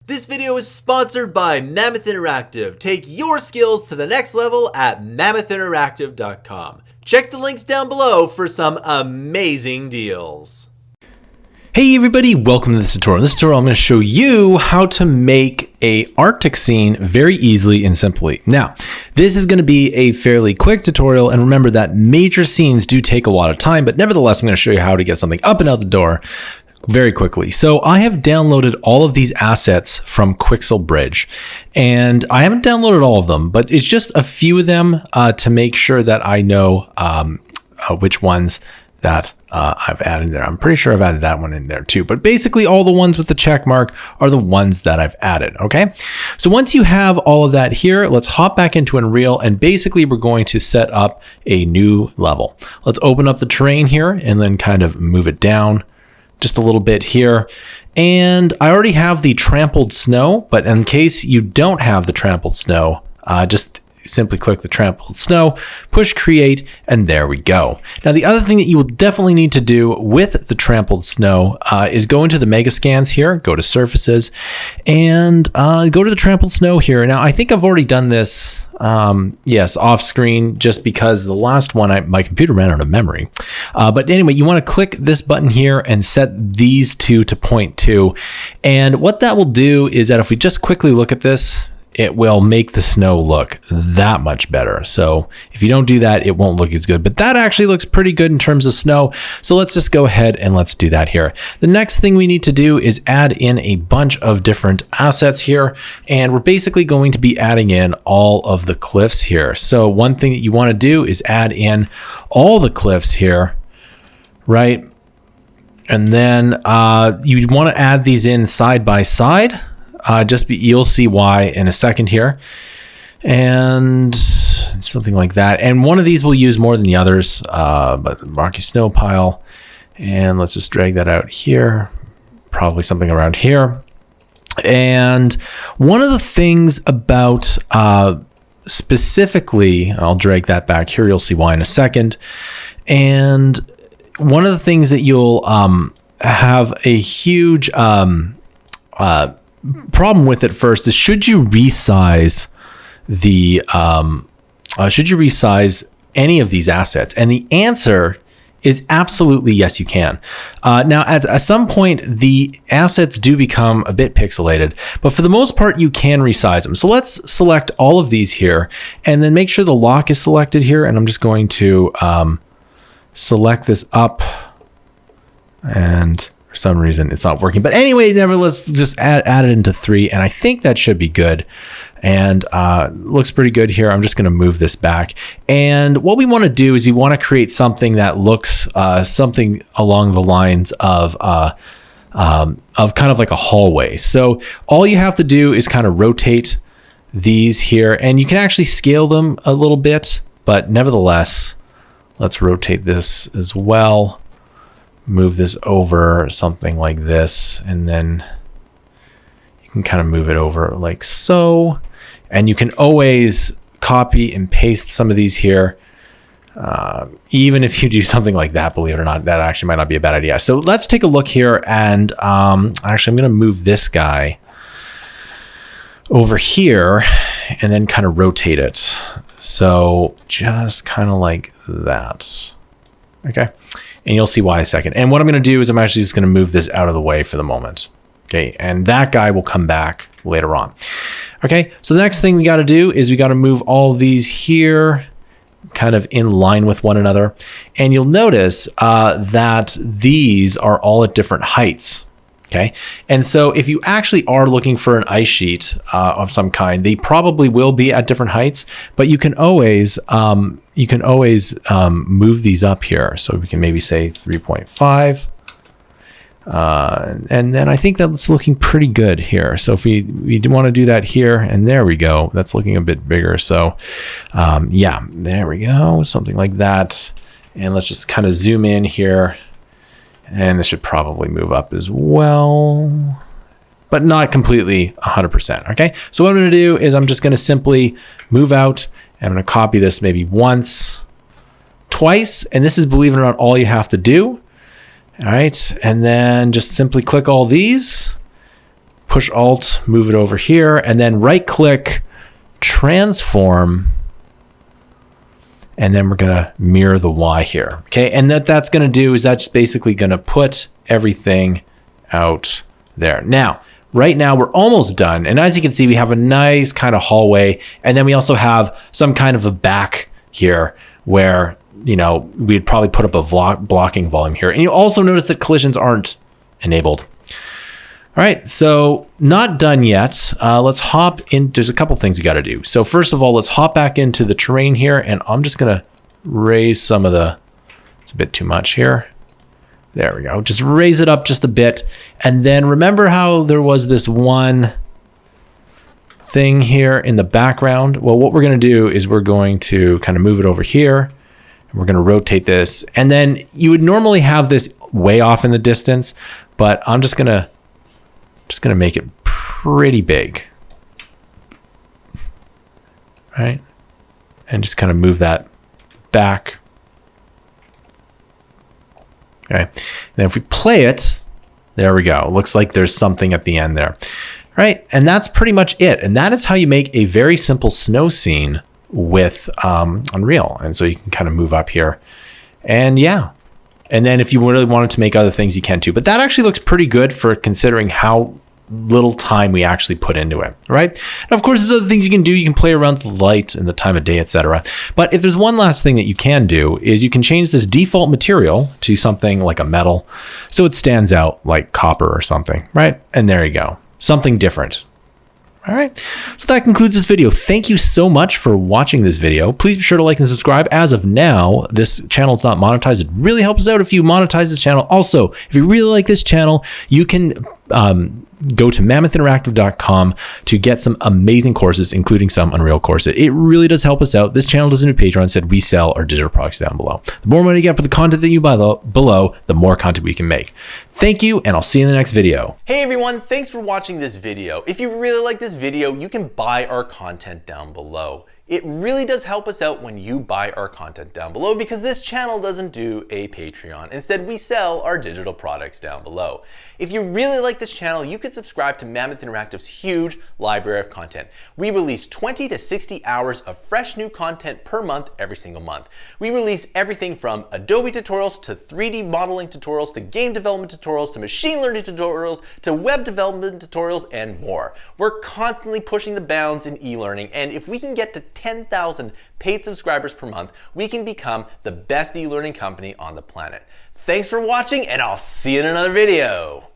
This video is sponsored by Mammoth Interactive. Take your skills to the next level at mammothinteractive.com. Check the links down below for some amazing deals. Hey everybody, welcome to this tutorial. In this tutorial, I'm going to show you how to make a Arctic scene very easily and simply. Now, this is going to be a fairly quick tutorial, and remember that major scenes do take a lot of time, but nevertheless, I'm going to show you how to get something up and out the door very quickly. So I have downloaded all of these assets from Quixel Bridge, and I haven't downloaded all of them, but it's just a few of them to make sure that I know which ones that I've added there. I'm pretty sure I've added that one in there too, but basically all the ones with the check mark are the ones that I've added. Okay, so once you have all of that here, let's hop back into Unreal, and basically we're going to set up a new level. Let's open up the terrain here and then kind of move it down just a little bit here. And I already have the trampled snow, but in case you don't have the trampled snow, just simply click the trampled snow, push create, and there we go. Now, the other thing that you will definitely need to do with the trampled snow is go into the mega scans here, go to surfaces, and go to the trampled snow here. Now, I think I've already done this, yes, off screen, just because the last one, my computer ran out of memory. But anyway, you want to click this button here and set these two to 0.2. And what that will do is that if we just quickly look at this, it will make the snow look that much better. So if you don't do that, it won't look as good, but that actually looks pretty good in terms of snow. So let's just go ahead and let's do that here. The next thing we need to do is add in a bunch of different assets here. And we're basically going to be adding in all of the cliffs here. So one thing that you want to do is add in all the cliffs here, right? And then you want to add these in side by side. You'll see why in a second here, and something like that. And one of these we'll use more than the others, but rocky snow pile, and let's just drag that out here, probably something around here. And one of the things about specifically, I'll drag that back here, you'll see why in a second. And one of the things that you'll have a huge problem with it first is, should you resize any of these assets? And the answer is absolutely yes, you can. Now, at some point, the assets do become a bit pixelated, but for the most part, you can resize them. So let's select all of these here, and then make sure the lock is selected here. And I'm just going to select this up, and for some reason it's not working, but anyway, nevertheless, just add it into 3, and I think that should be good. And looks pretty good here. I'm just going to move this back, and what we want to do is we want to create something that looks something along the lines of kind of like a hallway. So all you have to do is kind of rotate these here, and you can actually scale them a little bit, but nevertheless, let's rotate this as well. Move this over something like this, and then you can kind of move it over like so. And you can always copy and paste some of these here. Even if you do something like that, believe it or not, that actually might not be a bad idea. So let's take a look here, and actually I'm going to move this guy over here and then kind of rotate it. So just kind of like that. Okay. And you'll see why in a second. And what I'm going to do is I'm actually just going to move this out of the way for the moment. Okay. And that guy will come back later on. Okay. So the next thing we got to do is we got to move all these here kind of in line with one another. And you'll notice that these are all at different heights. Okay. And so if you actually are looking for an ice sheet of some kind, they probably will be at different heights, but you can always move these up here. So we can maybe say 3.5. And then I think that's looking pretty good here. So if we want to do that here, and there we go, that's looking a bit bigger. So yeah, there we go, something like that. And let's just kind of zoom in here. And this should probably move up as well, but not completely 100%. Okay. So what I'm going to do is I'm just going to simply move out, and I'm going to copy this maybe once, twice. And this is, believe it or not, all you have to do. All right. And then just simply click all these, push Alt, move it over here, and then right click, transform, and then we're gonna mirror the Y here. Okay, and that's gonna do is that's basically gonna put everything out there. Now, right now we're almost done. And as you can see, we have a nice kind of hallway. And then we also have some kind of a back here where, you know, we'd probably put up a blocking volume here. And you also notice that collisions aren't enabled. All right, so not done yet. Let's hop in. There's a couple things we got to do. So first of all, let's hop back into the terrain here, and I'm just gonna raise some of the, it's a bit too much here. There we go. Just raise it up just a bit. And then remember how there was this one thing here in the background? Well, what we're going to do is we're going to kind of move it over here. And we're going to rotate this. And then you would normally have this way off in the distance, but I'm just going to make it pretty big. Right? And just kind of move that back. Okay, and then if we play it, there we go. Looks like there's something at the end there. All right, and that's pretty much it. And that is how you make a very simple snow scene with Unreal. And so you can kind of move up here. And yeah, and then if you really wanted to make other things, you can too. But that actually looks pretty good for considering how little time we actually put into it, right? And of course, there's other things you can do. You can play around with the light and the time of day, etc. But if there's one last thing that you can do is you can change this default material to something like a metal, so it stands out like copper or something, right? And there you go, something different. All right, so that concludes this video. Thank you so much for watching this video. Please be sure to like and subscribe. As of now, this channel is not monetized. It really helps us out if you monetize this channel. Also, if you really like this channel, you can go to mammothinteractive.com to get some amazing courses, including some Unreal courses. It really does help us out. This channel doesn't do Patreon. Instead, we sell our digital products down below. The more money you get for the content that you buy below, the more content we can make. Thank you, and I'll see you in the next video. Hey everyone, thanks for watching this video. If you really like this video, you can buy our content down below. It really does help us out when you buy our content down below because this channel doesn't do a Patreon. Instead, we sell our digital products down below. If you really like this channel, you could subscribe to Mammoth Interactive's huge library of content. We release 20 to 60 hours of fresh new content per month every single month. We release everything from Adobe tutorials to 3D modeling tutorials to game development tutorials to machine learning tutorials to web development tutorials and more. We're constantly pushing the bounds in e-learning, and if we can get to 10,000 paid subscribers per month, we can become the best e-learning company on the planet. Thanks for watching, and I'll see you in another video.